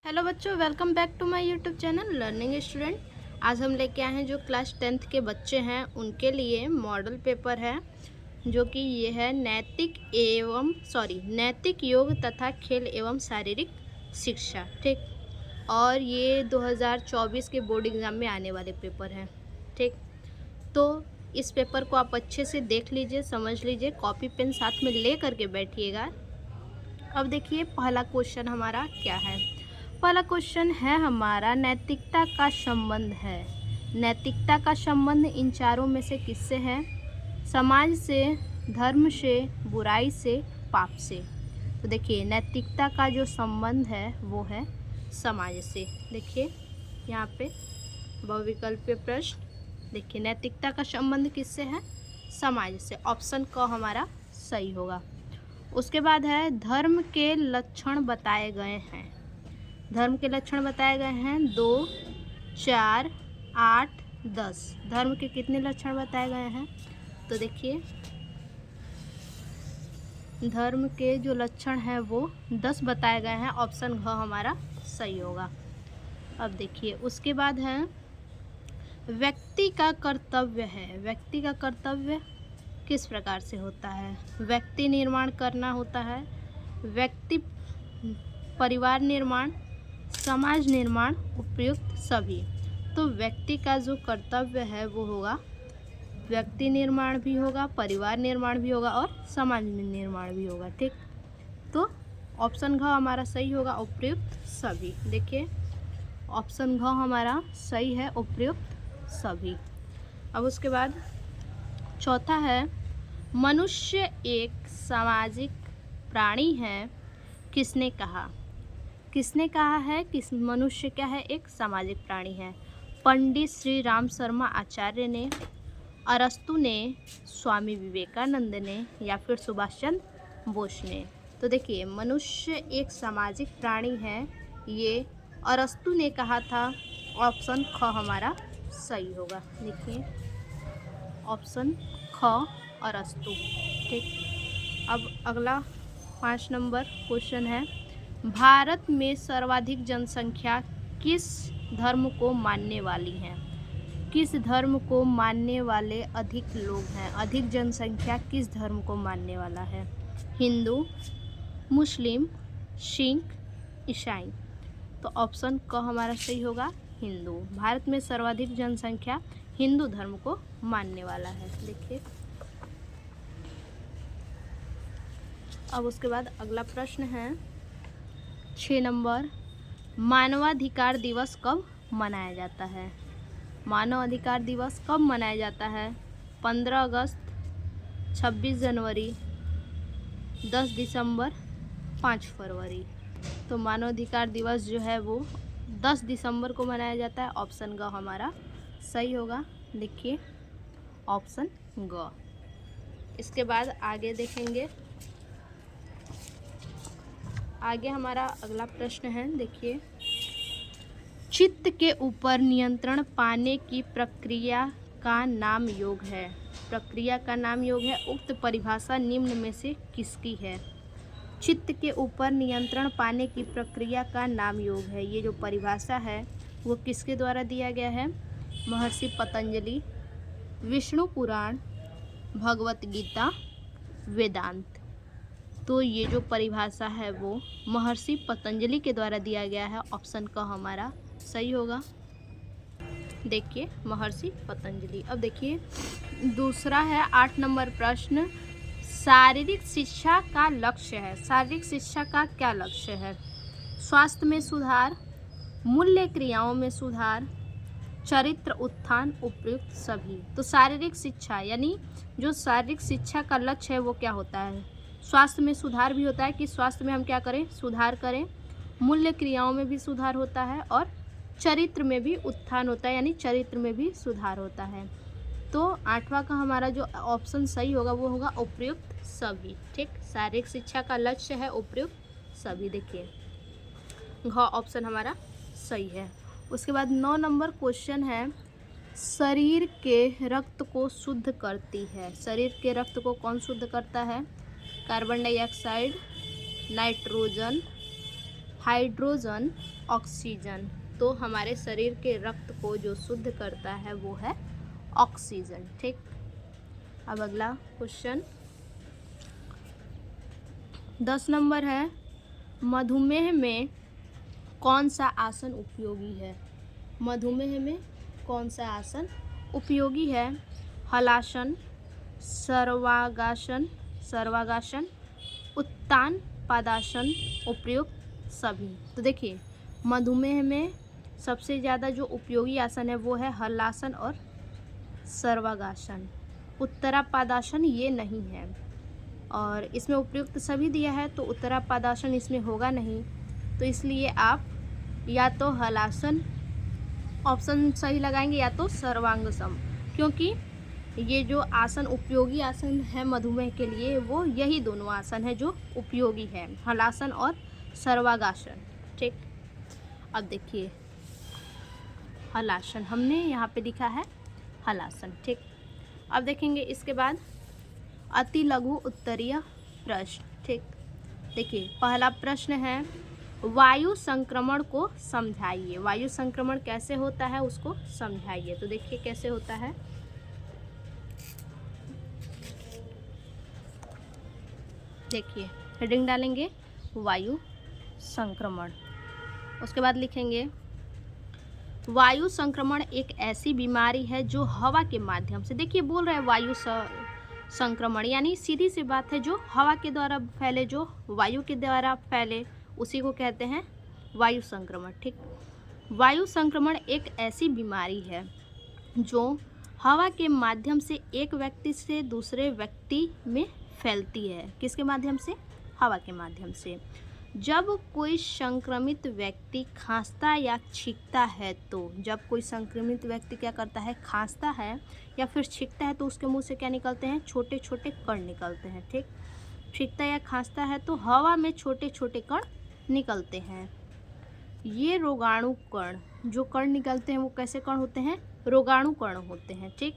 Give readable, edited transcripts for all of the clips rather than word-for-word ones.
Hello बच्चों, welcome back to my YouTube channel learning student. आज हम लेके आए हैं जो क्लास 10th के बच्चे हैं उनके लिए मॉडल पेपर है, जो कि ये है नैतिक योग तथा खेल एवं शारीरिक शिक्षा। ठीक, और ये 2024 के बोर्ड एग्ज़ाम में आने वाले पेपर हैं। ठीक, तो इस पेपर को आप अच्छे से देख लीजिए, समझ लीजिए, कॉपी पेन साथ में ले करके बैठिएगा। अब देखिए पहला क्वेश्चन हमारा क्या है। पहला क्वेश्चन है हमारा, नैतिकता का संबंध है। नैतिकता का संबंध इन चारों में से किससे है? समाज से, धर्म से, बुराई से, पाप से। तो देखिए नैतिकता का जो संबंध है वो है समाज से। देखिए यहाँ पे बहुविकल्पीय प्रश्न, देखिए नैतिकता का संबंध किससे है? समाज से। ऑप्शन क हमारा सही होगा। उसके बाद है धर्म के लक्षण बताए गए हैं। धर्म के लक्षण बताए गए हैं 2, 4, 8, 10। धर्म के कितने लक्षण बताए गए हैं? तो देखिए धर्म के जो लक्षण हैं वो 10 बताए गए हैं। ऑप्शन घ हमारा सही होगा। अब देखिए उसके बाद है व्यक्ति का कर्तव्य है। व्यक्ति का कर्तव्य किस प्रकार से होता है? व्यक्ति निर्माण करना होता है, व्यक्ति परिवार निर्माण, समाज निर्माण, उपयुक्त सभी। तो व्यक्ति का जो कर्तव्य है वो होगा, व्यक्ति निर्माण भी होगा, परिवार निर्माण भी होगा और समाज निर्माण भी होगा। ठीक, तो ऑप्शन घ हमारा सही होगा, उपयुक्त सभी। देखिए ऑप्शन घ हमारा सही है, उपयुक्त सभी। अब उसके बाद चौथा है, मनुष्य एक सामाजिक प्राणी है। किसने कहा? किसने कहा है कि मनुष्य क्या है? एक सामाजिक प्राणी है। पंडित श्री राम शर्मा आचार्य ने, अरस्तु ने, स्वामी विवेकानंद ने या फिर सुभाष चंद्र बोस ने। तो देखिए मनुष्य एक सामाजिक प्राणी है, ये अरस्तु ने कहा था। ऑप्शन ख हमारा सही होगा। देखिए ऑप्शन ख अरस्तु। ठीक, अब अगला 5 नंबर क्वेश्चन है, भारत में सर्वाधिक जनसंख्या किस धर्म को मानने वाली है? किस धर्म को मानने वाले अधिक लोग हैं? अधिक जनसंख्या किस धर्म को मानने वाला है? हिंदू, मुस्लिम, सिख, ईसाई। तो ऑप्शन क हमारा सही होगा, हिंदू। भारत में सर्वाधिक जनसंख्या हिंदू धर्म को मानने वाला है। देखिए अब उसके बाद अगला प्रश्न है 6 नंबर, मानवाधिकार दिवस कब मनाया जाता है? मानव अधिकार दिवस कब मनाया जाता है? 15 अगस्त, 26 जनवरी, 10 दिसंबर, 5 फरवरी। तो मानवाधिकार दिवस जो है वो 10 दिसंबर को मनाया जाता है। ऑप्शन ग हमारा सही होगा। देखिए ऑप्शन ग। इसके बाद आगे देखेंगे, आगे हमारा अगला प्रश्न है, देखिए चित्त के ऊपर नियंत्रण पाने की प्रक्रिया का नाम योग है। प्रक्रिया का नाम योग है। उक्त परिभाषा निम्न में से किसकी है? चित्त के ऊपर नियंत्रण पाने की प्रक्रिया का नाम योग है, ये जो परिभाषा है वो किसके द्वारा दिया गया है? महर्षि पतंजलि, विष्णु पुराण, भगवत गीता, वेदांत। तो ये जो परिभाषा है वो महर्षि पतंजलि के द्वारा दिया गया है। ऑप्शन का हमारा सही होगा। देखिए महर्षि पतंजलि। अब देखिए दूसरा है 8 नंबर प्रश्न, शारीरिक शिक्षा का लक्ष्य है। शारीरिक शिक्षा का क्या लक्ष्य है? स्वास्थ्य में सुधार, मूल्य क्रियाओं में सुधार, चरित्र उत्थान, उपयुक्त सभी। तो शारीरिक शिक्षा यानी जो शारीरिक शिक्षा का लक्ष्य है वो क्या होता है? स्वास्थ्य में सुधार भी होता है कि स्वास्थ्य में हम क्या करें? सुधार करें। मूल्य क्रियाओं में भी सुधार होता है और चरित्र में भी उत्थान होता है, यानी चरित्र में भी सुधार होता है। तो 8वां का हमारा जो ऑप्शन सही होगा वो होगा उपयुक्त सभी। ठीक, शारीरिक शिक्षा का लक्ष्य है उपयुक्त सभी। देखिए घ ऑप्शन हमारा सही है। उसके बाद 9 नंबर क्वेश्चन है, शरीर के रक्त को शुद्ध करती है। शरीर के रक्त को कौन शुद्ध करता है? Carbon dioxide, nitrogen, hydrogen, oxygen. तो हमारे शरीर के रक्त को जो शुद्ध करता है वो है ऑक्सीजन। ठीक, अब अगला क्वेश्चन 10 नंबर है, मधुमेह में कौन सा आसन उपयोगी है? मधुमेह में कौन सा आसन उपयोगी है? हलासन, सर्वांगासन, उत्तान पादासन, उपयुक्त सभी। तो देखिए, मधुमेह में सबसे ज़्यादा जो उपयोगी आसन है वो है हलासन और सर्वांगासन। उत्तरापादासन ये नहीं है, और इसमें उपयुक्त सभी दिया है तो उत्तरापादासन इसमें होगा नहीं, तो इसलिए आप या तो हलासन ऑप्शन सही लगाएंगे या तो सर्वांगसम, क्योंकि ये जो आसन उपयोगी आसन है मधुमेह के लिए वो यही दोनों आसन है जो उपयोगी है, हलासन और सर्वांगासन। ठीक, अब देखिए हलासन हमने यहाँ पे लिखा है हलासन। ठीक, अब देखेंगे इसके बाद अति लघु उत्तरीय प्रश्न। ठीक, देखिए पहला प्रश्न है, वायु संक्रमण को समझाइए। वायु संक्रमण कैसे होता है उसको समझाइए। तो देखिए कैसे होता है, देखिए हेडिंग डालेंगे वायु संक्रमण, उसके बाद लिखेंगे वायु संक्रमण एक ऐसी बीमारी है जो हवा के माध्यम से, देखिए बोल रहे हैं वायु संक्रमण यानी सीधी सी बात है जो हवा के द्वारा फैले, जो वायु के द्वारा फैले उसी को कहते हैं वायु संक्रमण। ठीक, वायु संक्रमण एक ऐसी बीमारी है जो हवा के माध्यम से एक व्यक्ति से दूसरे व्यक्ति में फैलती है। किसके माध्यम से? हवा के माध्यम से। जब कोई संक्रमित व्यक्ति खांसता या छींकता है, तो जब कोई संक्रमित व्यक्ति क्या करता है, खांसता है या फिर छींकता है, तो उसके मुंह से क्या निकलते हैं, छोटे छोटे कण निकलते हैं। ठीक, छींकता या खांसता है तो हवा में छोटे छोटे कण निकलते हैं। ये रोगाणु कण, जो कण निकलते हैं वो कैसे कण होते हैं, रोगाणु कण होते हैं। ठीक,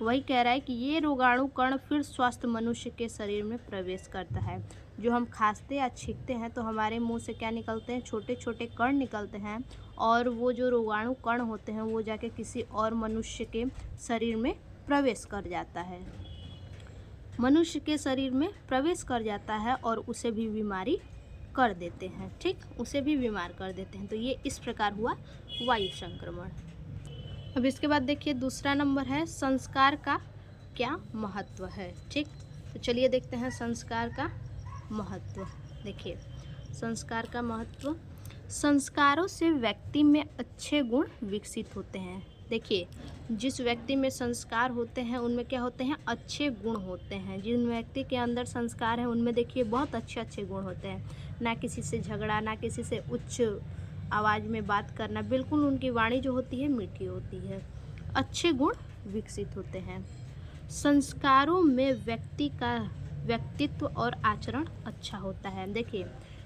वही कह रहा है कि ये रोगाणु कण फिर स्वस्थ मनुष्य के शरीर में प्रवेश करता है। जो हम खांसते या छींकते हैं तो हमारे मुंह से क्या निकलते हैं, छोटे छोटे कण निकलते हैं, और वो जो रोगाणु कण होते हैं वो जाके किसी और मनुष्य के शरीर में प्रवेश कर जाता है, मनुष्य के शरीर में प्रवेश कर जाता है और उसे भी बीमारी कर देते हैं। ठीक, उसे भी बीमार कर देते हैं। तो ये इस प्रकार हुआ वायु संक्रमण। अब इसके बाद देखिए दूसरा नंबर है, संस्कार का क्या महत्व है। ठीक, तो चलिए देखते हैं संस्कार का महत्व। देखिए संस्कार का महत्व, संस्कारों से व्यक्ति में अच्छे गुण विकसित होते हैं। देखिए जिस व्यक्ति में संस्कार होते हैं उनमें क्या होते हैं, अच्छे गुण होते हैं। जिन व्यक्ति के अंदर संस्कार है उनमें देखिए बहुत अच्छे अच्छे गुण होते हैं, ना किसी से झगड़ा, ना किसी से उच्च आवाज़ में बात करना, बिल्कुल उनकी वाणी जो होती है मीठी होती है, अच्छे गुण विकसित होते हैं। संस्कारों में व्यक्ति का व्यक्तित्व और आचरण अच्छा होता है। देखिए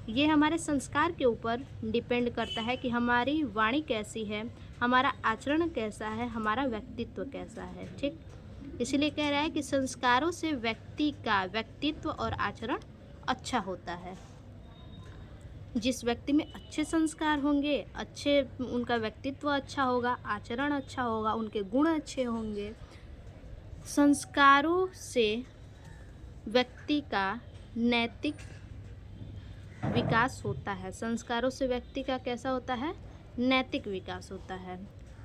ये हमारे संस्कार के ऊपर डिपेंड करता है कि हमारी वाणी कैसी है, हमारा आचरण कैसा है, हमारा व्यक्तित्व कैसा है। ठीक, इसलिए कह रहा है कि संस्कारों से व्यक्ति का व्यक्तित्व और आचरण अच्छा होता है। जिस व्यक्ति में अच्छे संस्कार होंगे, अच्छे उनका व्यक्तित्व अच्छा होगा, आचरण अच्छा होगा, उनके गुण अच्छे होंगे। संस्कारों से व्यक्ति का नैतिक विकास होता है। संस्कारों से व्यक्ति का कैसा होता है, नैतिक विकास होता है।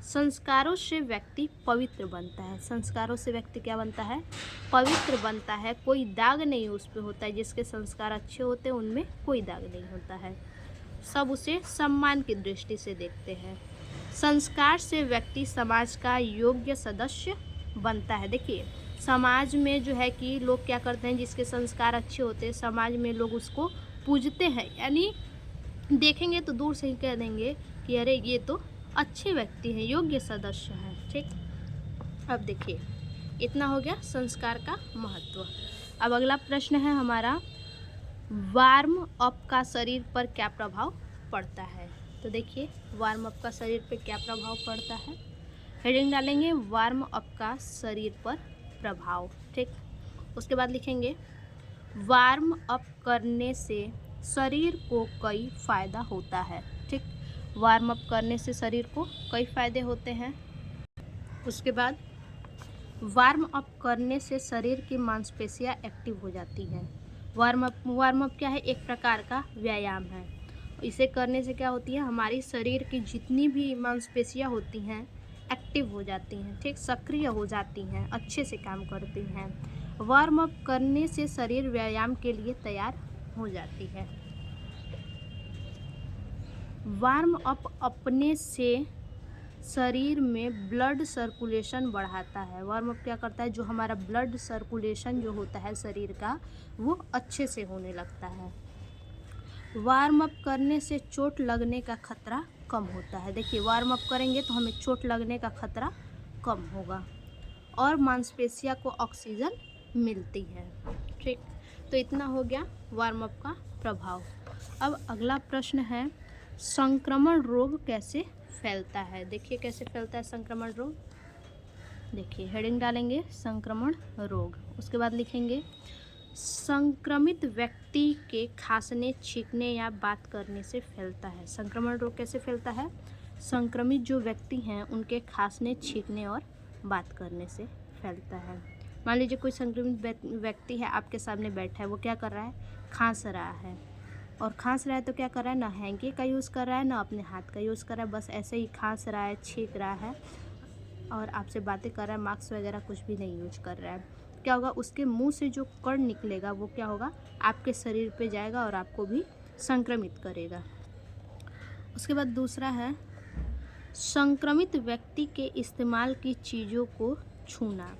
संस्कारों से व्यक्ति पवित्र बनता है। संस्कारों से व्यक्ति क्या बनता है, पवित्र बनता है। कोई दाग नहीं उस पर होता है। जिसके संस्कार अच्छे होते हैं उनमें कोई दाग नहीं होता है, सब उसे सम्मान की दृष्टि से देखते हैं। संस्कार से व्यक्ति समाज का योग्य सदस्य बनता है। देखिए समाज में जो है कि लोग क्या करते हैं, जिसके संस्कार अच्छे होते हैं समाज में लोग उसको पूजते हैं, यानी देखेंगे तो दूर से ही कह देंगे कि अरे ये तो अच्छे व्यक्ति हैं, योग्य सदस्य हैं। ठीक, अब देखिए इतना हो गया संस्कार का महत्व। अब अगला प्रश्न है हमारा, वार्म अप का शरीर पर क्या प्रभाव पड़ता है। तो देखिए वार्म अप का शरीर पर क्या प्रभाव पड़ता है, हेडिंग डालेंगे वार्म अप का शरीर पर प्रभाव। ठीक, उसके बाद लिखेंगे वार्म अप करने से शरीर को कई फायदा होता है। ठीक, वार्म अप करने से शरीर को कई फायदे होते हैं। उसके बाद वार्म अप करने से शरीर की मांसपेशियां एक्टिव हो जाती हैं। वार्म अप क्या है? एक प्रकार का व्यायाम है। इसे करने से क्या होती है? हमारी शरीर की जितनी भी मांसपेशियां होती हैं एक्टिव हो जाती हैं, ठीक, सक्रिय हो जाती हैं, अच्छे से काम करती हैं। वार्म अप करने से शरीर व्यायाम के लिए तैयार हो जाती है। वार्म अप अपने से शरीर में ब्लड सर्कुलेशन बढ़ाता है। वार्म अप क्या करता है? जो हमारा ब्लड सर्कुलेशन जो होता है शरीर का, वो अच्छे से होने लगता है। वार्म अप करने से चोट लगने का खतरा कम होता है। देखिए, वार्म अप करेंगे तो हमें चोट लगने का खतरा कम होगा और मांसपेशियों को ऑक्सीजन मिलती है, ठीक। तो इतना हो गया वार्म अप का प्रभाव। अब अगला प्रश्न है, संक्रमण रोग कैसे फैलता है? देखिए कैसे फैलता है संक्रमण रोग। देखिए हेडिंग डालेंगे संक्रमण रोग, उसके बाद लिखेंगे संक्रमित व्यक्ति के खांसने, छींकने या बात करने से फैलता है। संक्रमण रोग कैसे फैलता है? संक्रमित जो व्यक्ति हैं उनके खांसने, छींकने और बात करने से फैलता है। मान लीजिए कोई संक्रमित व्यक्ति है, आपके सामने बैठा है, वो क्या कर रहा है? खांस रहा है। और खांस रहा है तो क्या कर रहा है? ना हैंकी का यूज़ कर रहा है, ना अपने हाथ का यूज़ कर रहा है, बस ऐसे ही खांस रहा है, छींक रहा है और आपसे बातें कर रहा है, मास्क वगैरह कुछ भी नहीं यूज कर रहा है। क्या होगा? उसके मुंह से जो कण निकलेगा वो क्या होगा? आपके शरीर पे जाएगा और आपको भी संक्रमित करेगा। उसके बाद दूसरा है, संक्रमित व्यक्ति के इस्तेमाल की चीज़ों को छूना।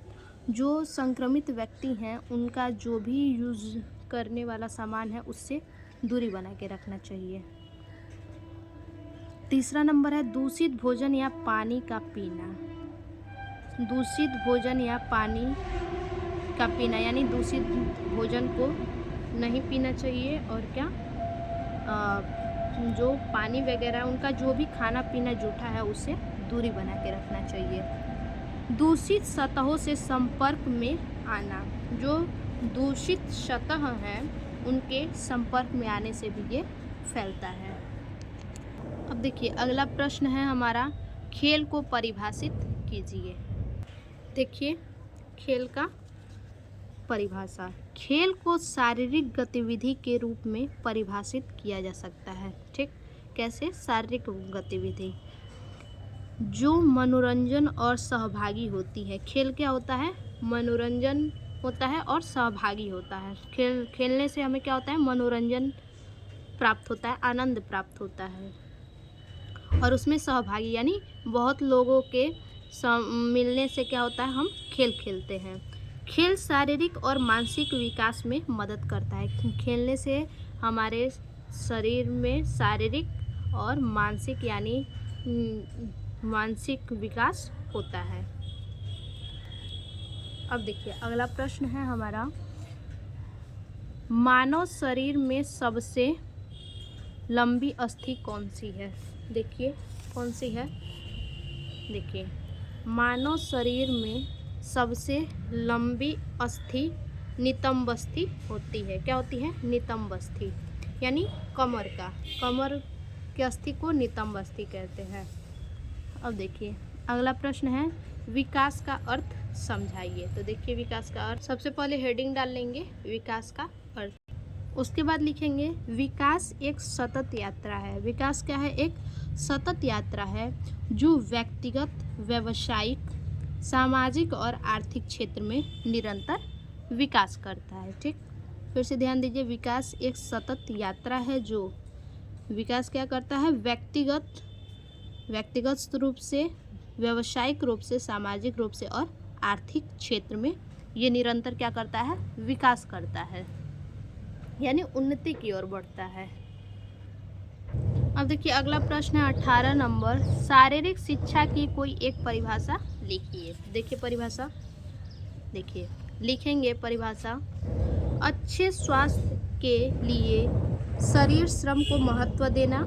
जो संक्रमित व्यक्ति हैं उनका जो भी यूज़ करने वाला सामान है उससे दूरी बना के रखना चाहिए। तीसरा नंबर है, दूषित भोजन या पानी का पीना। दूषित भोजन या पानी का पीना, यानी दूषित भोजन को नहीं पीना चाहिए और क्या, जो पानी वगैरह उनका जो भी खाना पीना जूठा है उससे दूरी बना के रखना चाहिए। दूषित सतहों से संपर्क में आना। जो दूषित सतह हैं उनके संपर्क में आने से भी ये फैलता है। अब देखिए अगला प्रश्न है हमारा, खेल को परिभाषित कीजिए। देखिए खेल का परिभाषा, खेल को शारीरिक गतिविधि के रूप में परिभाषित किया जा सकता है, ठीक। कैसे? शारीरिक गतिविधि जो मनोरंजन और सहभागी होती है। खेल क्या होता है? मनोरंजन होता है और सहभागी होता है। खेलने से हमें क्या होता है? मनोरंजन प्राप्त होता है, आनंद प्राप्त होता है और उसमें सहभागी यानी बहुत लोगों के मिलने से क्या होता है? हम खेल खेलते हैं। खेल शारीरिक और मानसिक विकास में मदद करता है। खेलने से हमारे शरीर में शारीरिक और मानसिक यानी मानसिक विकास होता है। अब देखिए अगला प्रश्न है हमारा, मानव शरीर में सबसे लंबी अस्थि कौन सी है? देखिए कौन सी है। देखिए मानव शरीर में सबसे लंबी अस्थि नितंब अस्थि होती है। क्या होती है? नितंब अस्थि, यानी कमर के अस्थि को नितंब अस्थि कहते हैं। अब देखिए अगला प्रश्न है, विकास का अर्थ समझाइए। तो देखिए विकास का अर्थ, सबसे पहले हेडिंग डाल लेंगे विकास का अर्थ, उसके बाद लिखेंगे विकास एक सतत यात्रा है। विकास क्या है? एक सतत यात्रा है जो व्यक्तिगत, व्यावसायिक, सामाजिक और आर्थिक क्षेत्र में निरंतर विकास करता है, ठीक। फिर से ध्यान दीजिए, विकास एक सतत यात्रा है जो विकास क्या करता है? व्यक्तिगत रूप से, व्यावसायिक रूप से, सामाजिक रूप से और आर्थिक क्षेत्र में ये निरंतर क्या करता है? विकास करता है, यानी उन्नति की ओर बढ़ता है। अब देखिए अगला प्रश्न है 18 नंबर, शारीरिक शिक्षा की कोई एक परिभाषा लिखिए। देखिए परिभाषा, देखिए लिखेंगे परिभाषा, अच्छे स्वास्थ्य के लिए शरीर श्रम को महत्व देना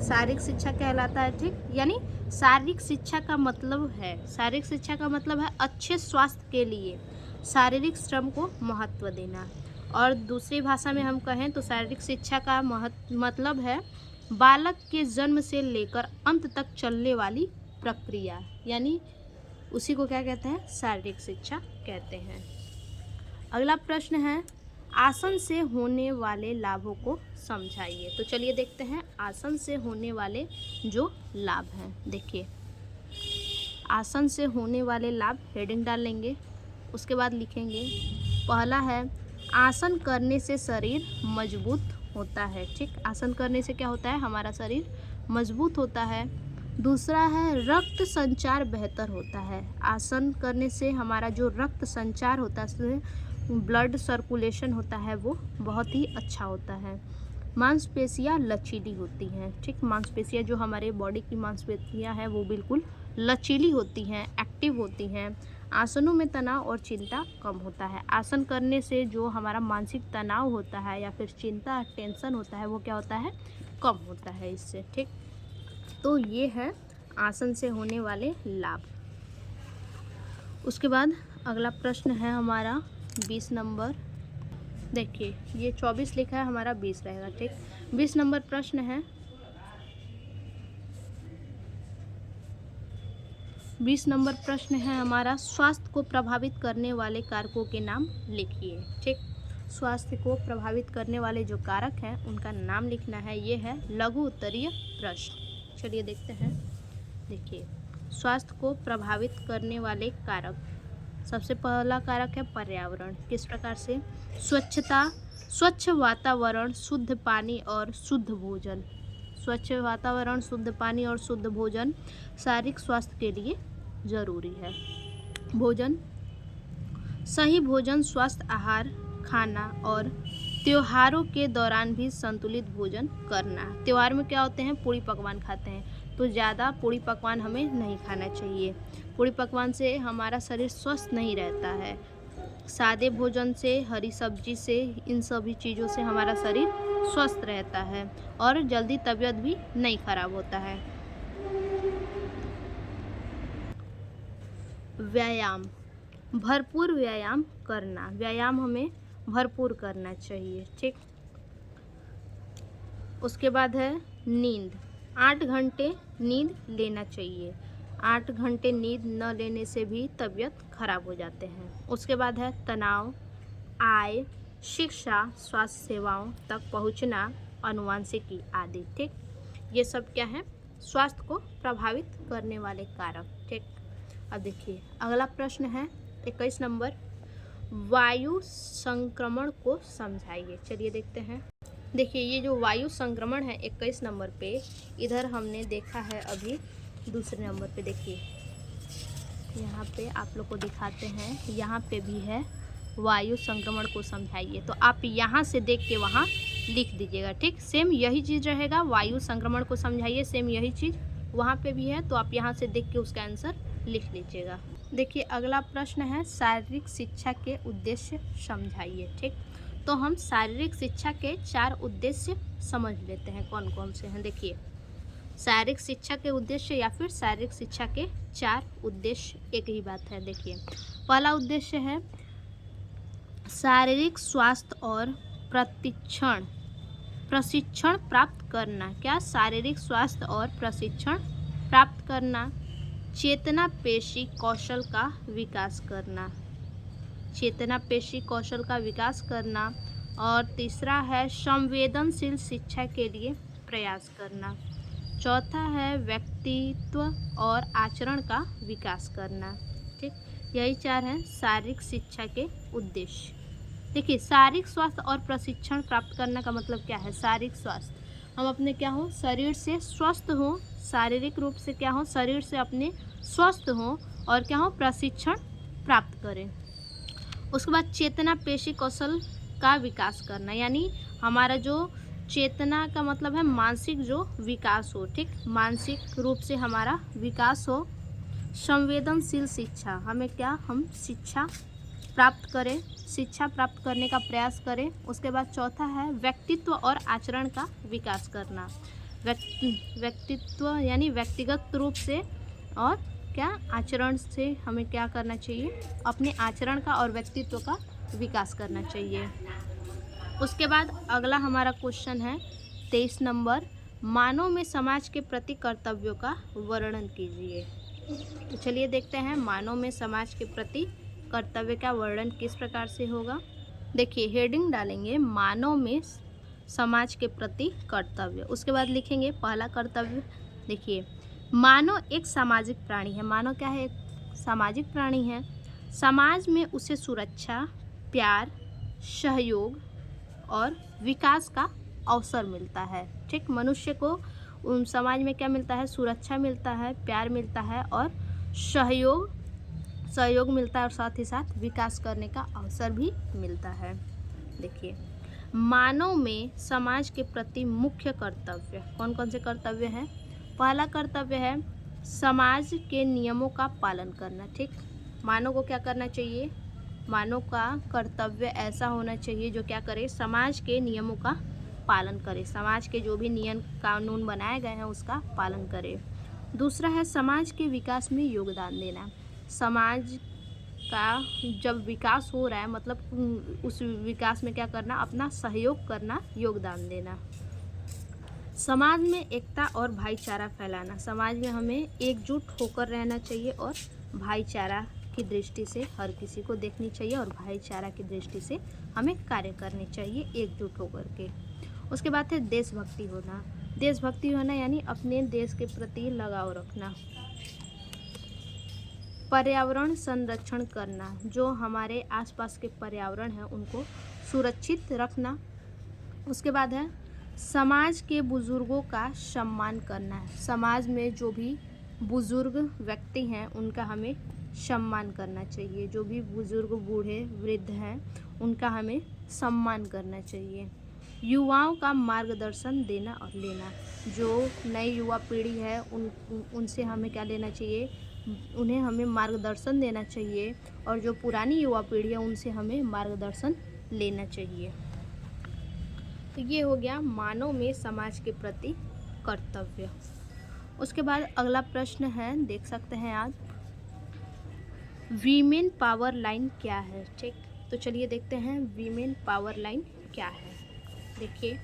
शारीरिक शिक्षा कहलाता है, ठीक। यानी शारीरिक शिक्षा का मतलब है अच्छे स्वास्थ्य के लिए शारीरिक श्रम को महत्व देना। और दूसरी भाषा में हम कहें तो शारीरिक शिक्षा का मतलब है बालक के जन्म से लेकर अंत तक चलने वाली प्रक्रिया, यानी उसी को क्या कहते हैं, शारीरिक शिक्षा कहते हैं। अगला प्रश्न है, आसन से होने वाले लाभों को समझाइए। तो चलिए देखते हैं आसन से होने वाले जो लाभ हैं। देखिए, आसन से होने वाले लाभ, हेडिंग डाल लेंगे, उसके बाद लिखेंगे। पहला है, आसन करने से शरीर मजबूत होता है। ठीक, आसन करने से क्या होता है, हमारा शरीर मजबूत होता है। दूसरा है, रक्त संचार बेहतर होता है। आसन करने से हमारा जो रक्त संचार होता है, ब्लड सर्कुलेशन होता है, वो बहुत ही अच्छा होता है। मांसपेशियाँ लचीली होती हैं। ठीक, मांसपेशियाँ जो हमारे बॉडी की मांसपेशियाँ हैं वो बिल्कुल लचीली होती हैं, एक्टिव होती हैं। आसनों में तनाव और चिंता कम होता है। आसन करने से जो हमारा मानसिक तनाव होता है या फिर चिंता, टेंशन होता है, वो क्या होता है, कम होता है इससे। ठीक, तो ये है आसन से होने वाले लाभ। उसके बाद अगला प्रश्न है हमारा 20 नंबर। देखिए, ये 24 लिखा है, हमारा 20 रहेगा। ठीक, 20 नंबर प्रश्न है, 20 नंबर प्रश्न है हमारा, स्वास्थ्य को प्रभावित करने वाले कारकों के नाम लिखिए। ठीक, स्वास्थ्य को प्रभावित करने वाले जो कारक हैं उनका नाम लिखना है। ये है लघु उत्तरीय प्रश्न। चलिए देखते हैं। देखिए, स्वास्थ्य को प्रभावित करने वाले कारक, सबसे पहला कारक है पर्यावरण। किस प्रकार से, स्वच्छता, स्वच्छ वातावरण, शुद्ध पानी और शुद्ध भोजन। स्वच्छ वातावरण, शुद्ध पानी और शुद्ध भोजन शारीरिक स्वास्थ्य के लिए जरूरी है। भोजन, सही भोजन, स्वस्थ आहार खाना और त्योहारों के दौरान भी संतुलित भोजन करना। त्योहार में क्या होते हैं, पूड़ी पकवान खाते हैं, तो ज़्यादा पूड़ी पकवान हमें नहीं खाना चाहिए। पूड़ी पकवान से हमारा शरीर स्वस्थ नहीं रहता है। सादे भोजन से, हरी सब्जी से, इन सभी चीज़ों से हमारा शरीर स्वस्थ रहता है और जल्दी तबीयत भी नहीं खराब होता है। व्यायाम, भरपूर व्यायाम करना। व्यायाम हमें भरपूर करना चाहिए। ठीक, उसके बाद है नींद, 8 घंटे नींद लेना चाहिए। 8 घंटे नींद न लेने से भी तबीयत खराब हो जाते हैं। उसके बाद है तनाव, आय, शिक्षा, स्वास्थ्य सेवाओं तक पहुंचना, आनुवंशिकी आदि। ठीक, ये सब क्या है, स्वास्थ्य को प्रभावित करने वाले कारक। ठीक, अब देखिए अगला प्रश्न है 21 नंबर, वायु संक्रमण को समझाइए। चलिए देखते हैं। देखिए, ये जो वायु संक्रमण है 21 नंबर पे, इधर हमने देखा है अभी दूसरे नंबर पे। देखिए यहाँ पे आप लोग को दिखाते हैं, यहाँ पे भी है वायु संक्रमण को समझाइए। तो आप यहाँ से देख के वहाँ लिख दीजिएगा। ठीक, सेम यही चीज़ रहेगा, वायु संक्रमण को समझाइए, सेम यही चीज़ वहाँ पे भी है, तो आप यहाँ से देख के उसका आंसर लिख लीजिएगा। देखिए अगला प्रश्न है, शारीरिक शिक्षा के उद्देश्य समझाइए। ठीक, तो हम शारीरिक शिक्षा के 4 उद्देश्य समझ लेते हैं, कौन कौन से हैं। देखिए, शारीरिक शिक्षा के उद्देश्य या फिर शारीरिक शिक्षा के 4 उद्देश्य एक ही बात है। देखिए, पहला उद्देश्य है शारीरिक स्वास्थ्य और प्रशिक्षण प्राप्त करना। क्या, शारीरिक स्वास्थ्य और प्रशिक्षण प्राप्त करना। चेतना पेशी कौशल का विकास करना, चेतना पेशी कौशल का विकास करना। और तीसरा है संवेदनशील शिक्षा के लिए प्रयास करना। चौथा है व्यक्तित्व और आचरण का विकास करना। ठीक, यही 4 हैं शारीरिक शिक्षा के उद्देश्य। देखिए, शारीरिक स्वास्थ्य और प्रशिक्षण प्राप्त करने का मतलब क्या है। शारीरिक स्वास्थ्य, हम अपने क्या हो, शरीर से स्वस्थ हो, शारीरिक रूप से क्या हो, शरीर से अपने स्वस्थ हो और क्या हो, प्रशिक्षण प्राप्त करें। उसके बाद चेतना पेशी कौशल का विकास करना, यानी हमारा जो चेतना का मतलब है मानसिक जो विकास हो। ठीक, मानसिक रूप से हमारा विकास हो। संवेदनशील शिक्षा, हमें क्या, हम शिक्षा प्राप्त करें, शिक्षा प्राप्त करने का प्रयास करें। उसके बाद चौथा है व्यक्तित्व और आचरण का विकास करना। व्यक्तित्व यानी व्यक्तिगत रूप से, और क्या, आचरण से हमें क्या करना चाहिए, अपने आचरण का और व्यक्तित्व का विकास करना चाहिए। उसके बाद अगला हमारा क्वेश्चन है 23 नंबर, मानव में समाज के प्रति कर्तव्यों का वर्णन कीजिए। तो चलिए देखते हैं मानव में समाज के प्रति कर्तव्य का वर्णन किस प्रकार से होगा। देखिए हेडिंग डालेंगे मानव में समाज के प्रति कर्तव्य, उसके बाद लिखेंगे पहला कर्तव्य। देखिए मानव एक सामाजिक प्राणी है। मानव क्या है? एक सामाजिक प्राणी है। समाज में उसे सुरक्षा, प्यार, सहयोग और विकास का अवसर मिलता है। ठीक, मनुष्य को समाज में क्या मिलता है? सुरक्षा मिलता है, प्यार मिलता है और सहयोग मिलता है और साथ ही साथ विकास करने का अवसर भी मिलता है। देखिए मानव में समाज के प्रति मुख्य कर्तव्य कौन कौन से कर्तव्य हैं? पहला कर्तव्य है समाज के नियमों का पालन करना। ठीक, मानव को क्या करना चाहिए? मानव का कर्तव्य ऐसा होना चाहिए जो क्या करे? समाज के नियमों का पालन करे, समाज के जो भी नियम कानून बनाए गए हैं उसका पालन करे। दूसरा है समाज के विकास में योगदान देना। समाज का जब विकास हो रहा है मतलब उस विकास में क्या करना? अपना सहयोग करना, योगदान देना। समाज में एकता और भाईचारा फैलाना। समाज में हमें एकजुट होकर रहना चाहिए और भाईचारा की दृष्टि से हर किसी को देखनी चाहिए और भाईचारा की दृष्टि से हमें कार्य करने चाहिए एकजुट होकर के। उसके बाद है देशभक्ति होना। देशभक्ति होना यानी अपने देश के प्रति लगाव रखना। पर्यावरण संरक्षण करना, जो हमारे आसपास के पर्यावरण हैं उनको सुरक्षित रखना। उसके बाद है समाज के बुजुर्गों का सम्मान करना है। समाज में जो भी बुजुर्ग व्यक्ति हैं उनका हमें सम्मान करना चाहिए। जो भी बुजुर्ग, बूढ़े, वृद्ध हैं उनका हमें सम्मान करना चाहिए। युवाओं का मार्गदर्शन देना और लेना। जो नई युवा पीढ़ी है उनसे हमें क्या लेना चाहिए? उन्हें हमें मार्गदर्शन देना चाहिए और जो पुरानी युवा पीढ़ी है उनसे हमें मार्गदर्शन लेना चाहिए। तो ये हो गया मानव में समाज के प्रति कर्तव्य। उसके बाद अगला प्रश्न है, देख सकते हैं आप, वीमेन पावर लाइन क्या है? ठीक, तो चलिए देखते हैं वीमेन पावर लाइन क्या है। देखिए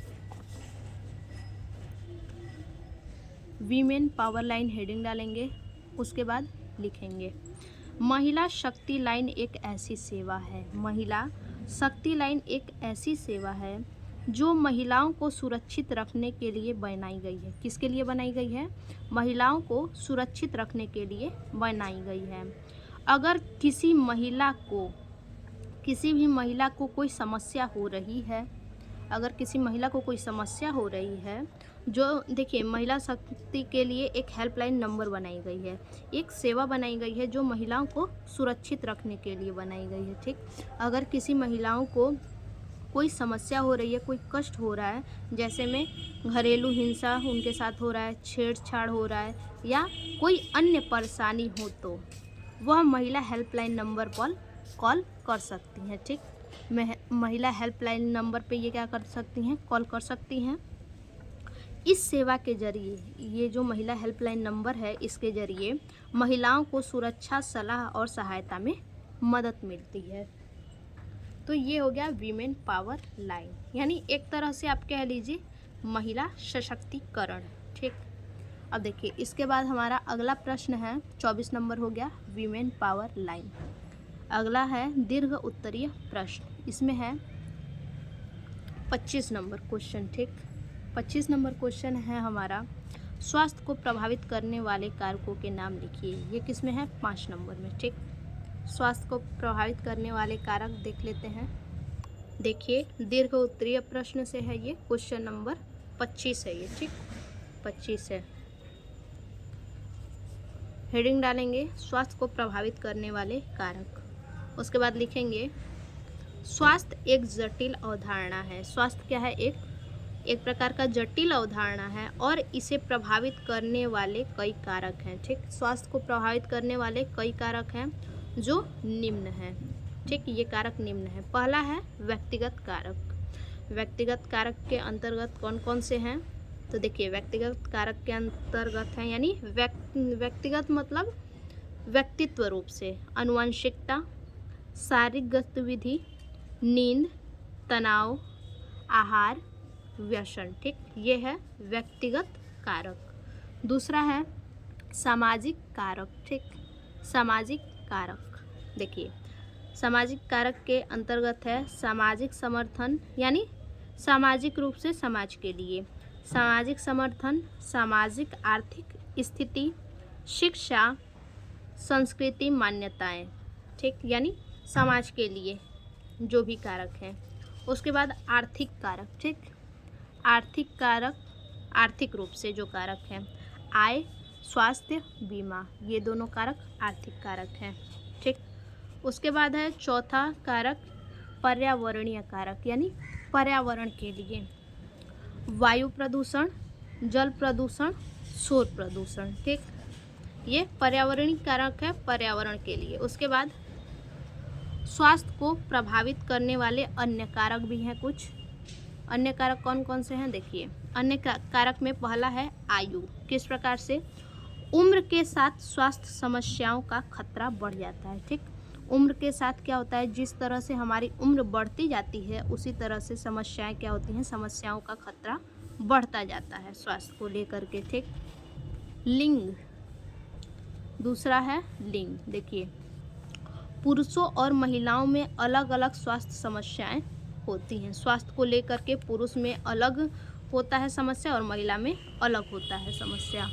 वीमेन पावर लाइन हेडिंग डालेंगे, उसके बाद लिखेंगे महिला शक्ति लाइन एक ऐसी सेवा है। महिला शक्ति लाइन एक ऐसी सेवा है जो महिलाओं को सुरक्षित रखने के लिए बनाई गई है। किसके लिए बनाई गई है? महिलाओं को सुरक्षित रखने के लिए बनाई गई है। अगर किसी भी महिला को कोई समस्या हो रही है, अगर किसी महिला को कोई समस्या हो रही है, जो देखिए महिला शक्ति के लिए एक हेल्पलाइन नंबर बनाई गई है, एक सेवा बनाई गई है जो महिलाओं को सुरक्षित रखने के लिए बनाई गई है। ठीक, अगर किसी महिलाओं को कोई समस्या हो रही है, कोई कष्ट हो रहा है, जैसे में घरेलू हिंसा उनके साथ हो रहा है, छेड़छाड़ हो रहा है या कोई अन्य परेशानी हो तो वह महिला हेल्पलाइन नंबर पर कॉल कर सकती हैं। ठीक, महिला हेल्पलाइन नंबर पे ये क्या कर सकती हैं? कॉल कर सकती हैं। इस सेवा के जरिए, ये जो महिला हेल्पलाइन नंबर है, इसके जरिए महिलाओं को सुरक्षा, सलाह और सहायता में मदद मिलती है। तो ये हो गया वीमेन पावर लाइन, यानी एक तरह से आप कह लीजिए महिला सशक्तिकरण। ठीक, अब देखिए इसके बाद हमारा अगला प्रश्न है, 24 नंबर हो गया वीमेन पावर लाइन। अगला है दीर्घ उत्तरीय प्रश्न, इसमें है 25 नंबर क्वेश्चन। ठीक, 25 नंबर क्वेश्चन है हमारा, स्वास्थ्य को प्रभावित करने वाले कारकों के नाम लिखिए। ये किस में है? 5 नंबर में। ठीक, स्वास्थ्य को प्रभावित करने वाले कारक देख लेते हैं। देखिए दीर्घ उत्तरीय प्रश्न से है, ये क्वेश्चन नंबर 25 है ये। ठीक, 25 है। हेडिंग डालेंगे स्वास्थ्य को प्रभावित करने वाले कारक, उसके बाद लिखेंगे स्वास्थ्य एक जटिल अवधारणा है। स्वास्थ्य क्या है? एक प्रकार का जटिल अवधारणा है और इसे प्रभावित करने वाले कई कारक हैं। ठीक, स्वास्थ्य को प्रभावित करने वाले कई कारक हैं जो निम्न हैं। ठीक, ये कारक निम्न है। पहला है व्यक्तिगत कारक। व्यक्तिगत कारक के अंतर्गत कौन कौन से हैं? तो देखिए व्यक्तिगत कारक के अंतर्गत हैं, यानी व्यक्तिगत मतलब व्यक्तित्व रूप से आनुवंशिकता, शारीरिक गतिविधि, नींद, तनाव, आहार, व्यसन। ठीक, ये है व्यक्तिगत कारक। दूसरा है सामाजिक कारक। ठीक, सामाजिक कारक देखिए, सामाजिक कारक के अंतर्गत है सामाजिक समर्थन, यानी सामाजिक रूप से समाज के लिए, सामाजिक समर्थन, सामाजिक आर्थिक स्थिति, शिक्षा, संस्कृति, मान्यताएं। ठीक, यानी समाज के लिए जो भी कारक हैं। उसके बाद आर्थिक कारक। ठीक, आर्थिक कारक आर्थिक रूप से जो कारक हैं, आय, स्वास्थ्य, बीमा, ये दोनों कारक आर्थिक कारक हैं। ठीक, उसके बाद है चौथा कारक पर्यावरणीय कारक, यानी पर्यावरण के लिए, वायु प्रदूषण, जल प्रदूषण, शोर प्रदूषण। ठीक, ये पर्यावरणीय कारक है पर्यावरण के लिए। उसके बाद स्वास्थ्य को प्रभावित करने वाले अन्य कारक भी हैं कुछ। अन्य कारक कौन कौन से हैं देखिए, अन्य कारक में पहला है आयु। किस प्रकार से? उम्र के साथ स्वास्थ्य समस्याओं का खतरा बढ़ जाता है। ठीक, उम्र के साथ क्या होता है, जिस तरह से हमारी उम्र बढ़ती जाती है उसी तरह से समस्याएं क्या होती हैं, समस्याओं का खतरा बढ़ता जाता है स्वास्थ्य को लेकर के। ठीक, लिंग, दूसरा है लिंग। देखिए, पुरुषों और महिलाओं में अलग अलग स्वास्थ्य समस्याएं होती हैं। स्वास्थ्य को लेकर के पुरुष में अलग होता है समस्या और महिला में अलग होता है समस्या,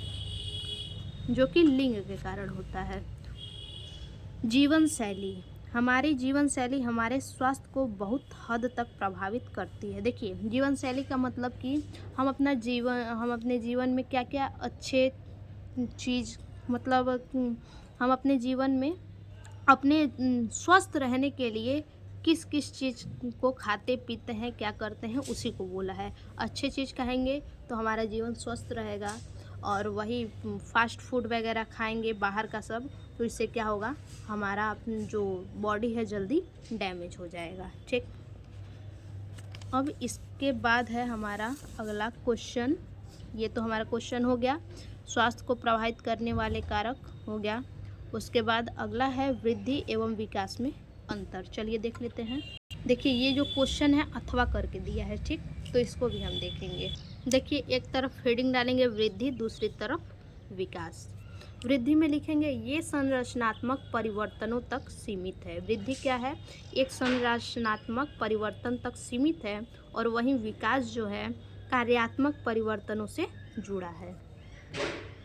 जो कि लिंग के कारण होता है। जीवन शैली, हमारी जीवन शैली हमारे स्वास्थ्य को बहुत हद तक प्रभावित करती है। देखिए, जीवन शैली का मतलब कि हम अपने जीवन में क्या क्या अच्छे चीज़, मतलब हम अपने जीवन में अपने स्वस्थ रहने के लिए किस किस चीज़ को खाते पीते हैं, क्या करते हैं, उसी को बोला है। अच्छे चीज़ खाएंगे तो हमारा जीवन स्वस्थ रहेगा, और वही फास्ट फूड वगैरह खाएंगे बाहर का सब, तो इससे क्या होगा, हमारा जो बॉडी है जल्दी डैमेज हो जाएगा। ठीक, अब इसके बाद है हमारा अगला क्वेश्चन। ये तो हमारा क्वेश्चन हो गया, स्वास्थ्य को प्रभावित करने वाले कारक हो गया। उसके बाद अगला है वृद्धि एवं विकास में अंतर। चलिए देख लेते हैं। देखिए, ये जो क्वेश्चन है अथवा करके दिया है। ठीक, तो इसको भी हम देखेंगे। देखिए, एक तरफ हेडिंग डालेंगे वृद्धि, दूसरी तरफ विकास। वृद्धि में लिखेंगे ये संरचनात्मक परिवर्तनों तक सीमित है। वृद्धि क्या है, एक संरचनात्मक परिवर्तन तक सीमित है, और वहीं विकास जो है कार्यात्मक परिवर्तनों से जुड़ा है।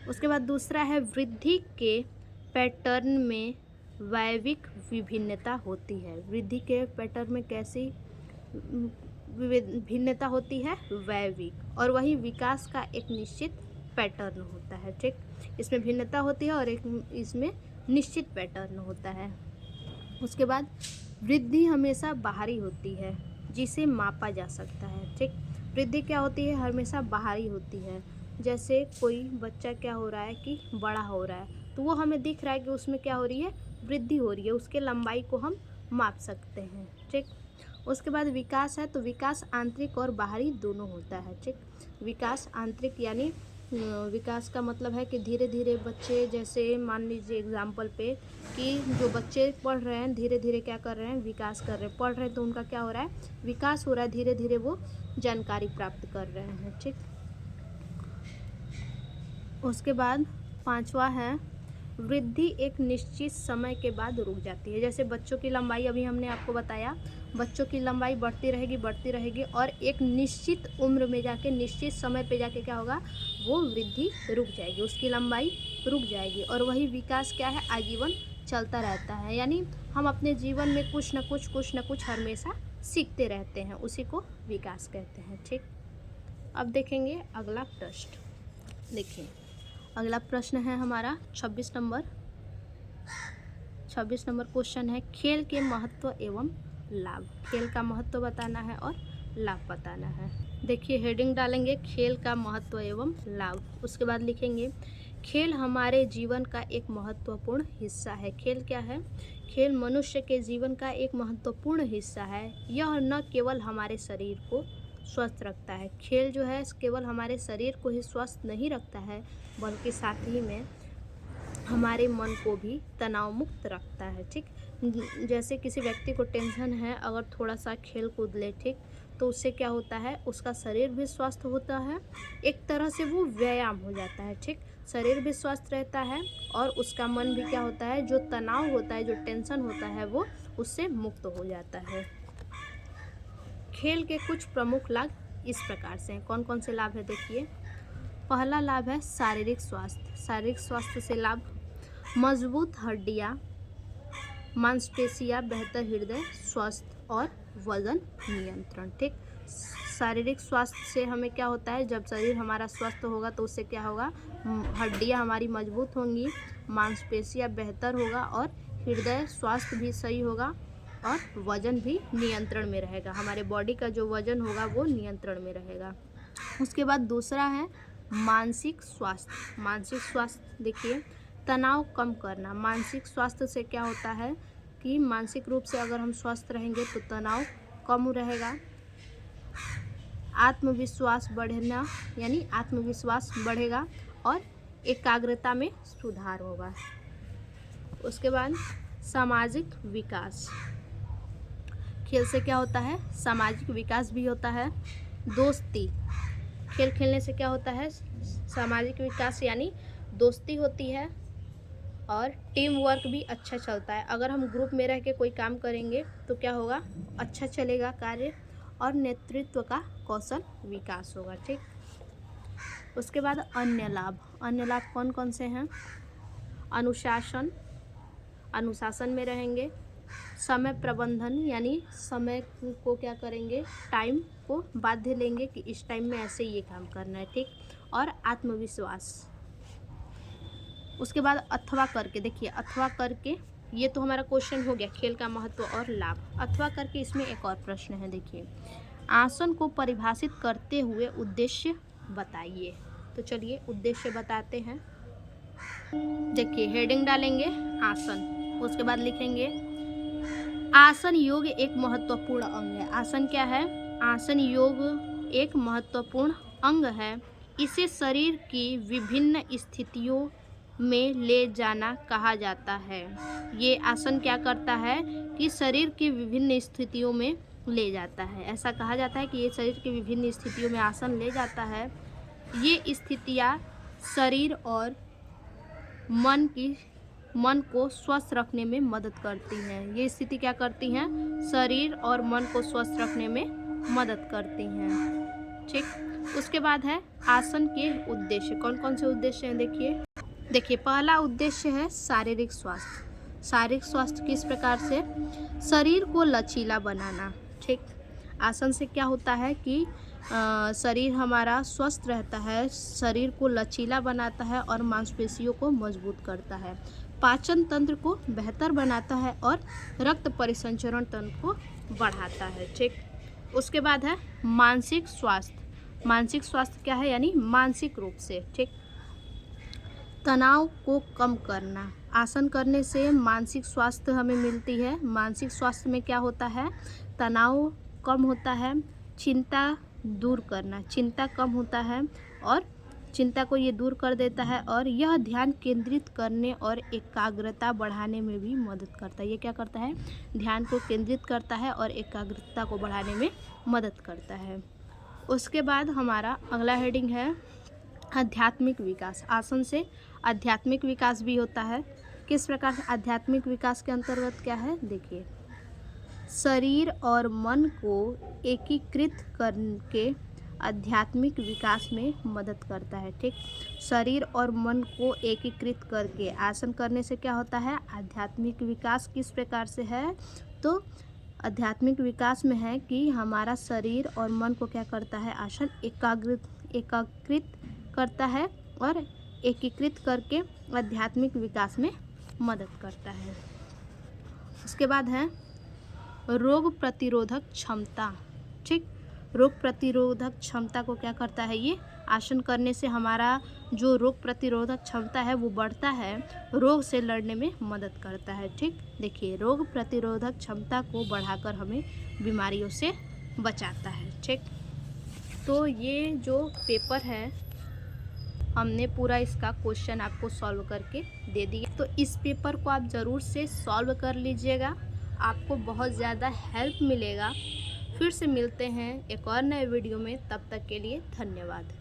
उसके बाद दूसरा है वृद्धि के पैटर्न में वैश्विक विभिन्नता होती है। वृद्धि के पैटर्न में कैसी भिन्नता होती है, वैश्विक, और वही विकास का एक निश्चित पैटर्न होता है। ठीक, इसमें भिन्नता होती है और एक इसमें निश्चित पैटर्न होता है। उसके बाद वृद्धि हमेशा बाहरी होती है, जिसे मापा जा सकता है। ठीक, वृद्धि क्या होती है, हमेशा बाहरी होती है। जैसे कोई बच्चा क्या हो रहा है कि बड़ा हो रहा है, तो वो हमें दिख रहा है कि उसमें क्या हो रही है, वृद्धि हो रही है, उसके लंबाई को हम माप सकते हैं। ठीक, उसके बाद विकास है, तो विकास आंतरिक और बाहरी दोनों होता है। ठीक, विकास आंतरिक, यानी विकास का मतलब है कि धीरे धीरे बच्चे, जैसे मान लीजिए एग्जाम्पल पे कि जो बच्चे पढ़ रहे हैं धीरे धीरे क्या कर रहे हैं, विकास कर रहे हैं। पढ़ रहे हैं तो उनका क्या हो रहा है, विकास हो रहा है, धीरे धीरे वो जानकारी प्राप्त कर रहे हैं। ठीक, उसके बाद पांचवा है वृद्धि एक निश्चित समय के बाद रुक जाती है। जैसे बच्चों की लंबाई, अभी हमने आपको बताया, बच्चों की लंबाई बढ़ती रहेगी और एक निश्चित उम्र में जाके, निश्चित समय पे जाके क्या होगा, वो वृद्धि रुक जाएगी, उसकी लंबाई रुक जाएगी। और वही विकास क्या है, आजीवन चलता रहता है, यानी हम अपने जीवन में कुछ न कुछ हमेशा सीखते रहते हैं, उसी को विकास कहते हैं। ठीक, अब देखेंगे अगला प्रश्न। देखिए, अगला प्रश्न है हमारा 26 नंबर क्वेश्चन है, खेल के महत्व एवं लाभ। खेल का महत्व बताना है और लाभ बताना है। देखिए, हेडिंग डालेंगे खेल का महत्व एवं लाभ। उसके बाद लिखेंगे खेल हमारे जीवन का एक महत्वपूर्ण हिस्सा है। खेल क्या है, खेल मनुष्य के जीवन का एक महत्वपूर्ण हिस्सा है। यह न केवल हमारे शरीर को स्वस्थ रखता है, खेल जो है केवल हमारे शरीर को ही स्वस्थ नहीं रखता है, बल्कि साथ ही में हमारे मन को भी तनाव मुक्त रखता है। ठीक, जैसे किसी व्यक्ति को टेंशन है, अगर थोड़ा सा खेल कूद ले, ठीक, तो उससे क्या होता है, उसका शरीर भी स्वस्थ होता है, एक तरह से वो व्यायाम हो जाता है। ठीक, शरीर भी स्वस्थ रहता है और उसका मन भी क्या होता है, जो तनाव होता है, जो टेंशन होता है, वो उससे मुक्त हो जाता है। खेल के कुछ प्रमुख लाभ इस प्रकार से हैं। कौन कौन से लाभ है देखिए। पहला लाभ है शारीरिक स्वास्थ्य। शारीरिक स्वास्थ्य से लाभ, मजबूत हड्डियाँ, मांसपेशियाँ, बेहतर हृदय स्वास्थ्य और वजन नियंत्रण। ठीक, शारीरिक स्वास्थ्य से हमें क्या होता है, जब शरीर हमारा स्वस्थ होगा तो उससे क्या होगा, हड्डियाँ हमारी मजबूत होंगी, मांसपेशियाँ बेहतर होगा और हृदय स्वास्थ्य भी सही होगा और वजन भी नियंत्रण में रहेगा। हमारे बॉडी का जो वजन होगा वो नियंत्रण में रहेगा। उसके बाद दूसरा है मानसिक स्वास्थ्य। मानसिक स्वास्थ्य देखिए, तनाव कम करना। मानसिक स्वास्थ्य से क्या होता है कि मानसिक रूप से अगर हम स्वस्थ रहेंगे तो तनाव कम रहेगा, आत्मविश्वास बढ़ना, यानी आत्मविश्वास बढ़ेगा और एकाग्रता में सुधार होगा। उसके बाद सामाजिक विकास। खेल से क्या होता है, सामाजिक विकास भी होता है। दोस्ती, खेल खेलने से क्या होता है, सामाजिक विकास यानी दोस्ती होती है और टीम वर्क भी अच्छा चलता है। अगर हम ग्रुप में रह के कोई काम करेंगे तो क्या होगा, अच्छा चलेगा कार्य और नेतृत्व का कौशल विकास होगा। ठीक, उसके बाद अन्य लाभ। अन्य लाभ कौन कौन से हैं, अनुशासन, अनुशासन में रहेंगे, समय प्रबंधन यानी समय को क्या करेंगे, टाइम को बाध्य लेंगे कि इस टाइम में ऐसे ये काम करना है। ठीक, और आत्मविश्वास। उसके बाद अथवा करके, देखिए अथवा करके, ये तो हमारा क्वेश्चन हो गया खेल का महत्व और लाभ। अथवा करके इसमें एक और प्रश्न है, देखिए आसन को परिभाषित करते हुए उद्देश्य बताइए। तो चलिए उद्देश्य बताते हैं। देखिए हेडिंग डालेंगे आसन, उसके बाद लिखेंगे आसन योग एक महत्वपूर्ण अंग है। आसन क्या है, आसन योग एक महत्वपूर्ण अंग है। इसे शरीर की विभिन्न स्थितियों में ले जाना कहा जाता है। ये आसन क्या करता है कि शरीर की विभिन्न स्थितियों में ले जाता है। ऐसा कहा जाता है कि ये शरीर की विभिन्न स्थितियों में आसन ले जाता है। ये स्थितियाँ शरीर और मन को स्वस्थ रखने में मदद करती हैं। ये स्थिति क्या करती हैं, शरीर और मन को स्वस्थ रखने में मदद करती हैं। ठीक, उसके बाद है आसन के उद्देश्य। कौन कौन से उद्देश्य हैं देखिए पहला उद्देश्य है शारीरिक स्वास्थ्य। शारीरिक स्वास्थ्य किस प्रकार से, शरीर को लचीला बनाना। ठीक, आसन से क्या होता है कि शरीर हमारा स्वस्थ रहता है, शरीर को लचीला बनाता है और मांसपेशियों को मजबूत करता है, पाचन तंत्र को बेहतर बनाता है और रक्त परिसंचरण तंत्र को बढ़ाता है। ठीक, उसके बाद है मानसिक स्वास्थ्य। मानसिक स्वास्थ्य क्या है, यानी मानसिक रूप से। ठीक, तनाव को कम करना। आसन करने से मानसिक स्वास्थ्य हमें मिलती है। मानसिक स्वास्थ्य में क्या होता है, तनाव कम होता है, चिंता दूर करना, चिंता कम होता है और चिंता को ये दूर कर देता है और यह ध्यान केंद्रित करने और एकाग्रता बढ़ाने में भी मदद करता है। ये क्या करता है, ध्यान को केंद्रित करता है और एकाग्रता को बढ़ाने में मदद करता है। उसके बाद हमारा अगला हेडिंग है आध्यात्मिक विकास। आसन से आध्यात्मिक विकास भी होता है। किस प्रकार से, आध्यात्मिक विकास के अंतर्गत क्या है देखिए, शरीर और मन को एकीकृत करके आध्यात्मिक विकास में मदद करता है। ठीक, शरीर और मन को एकीकृत करके आसन करने से क्या होता है, आध्यात्मिक विकास किस प्रकार से है, तो आध्यात्मिक विकास में है कि हमारा शरीर और मन को क्या करता है, आसन एकाग्रित करता है और एकीकृत करके आध्यात्मिक विकास में मदद करता है। उसके बाद है रोग प्रतिरोधक क्षमता। ठीक, रोग प्रतिरोधक क्षमता को क्या करता है, ये आसन करने से हमारा जो रोग प्रतिरोधक क्षमता है वो बढ़ता है, रोग से लड़ने में मदद करता है। ठीक, देखिए रोग प्रतिरोधक क्षमता को बढ़ाकर हमें बीमारियों से बचाता है। ठीक, तो ये जो पेपर है हमने पूरा इसका क्वेश्चन आपको सॉल्व करके दे दिया, तो इस पेपर को आप ज़रूर से सॉल्व कर लीजिएगा, आपको बहुत ज़्यादा हेल्प मिलेगा फिर से मिलते हैं एक और नए वीडियो में, तब तक के लिए धन्यवाद।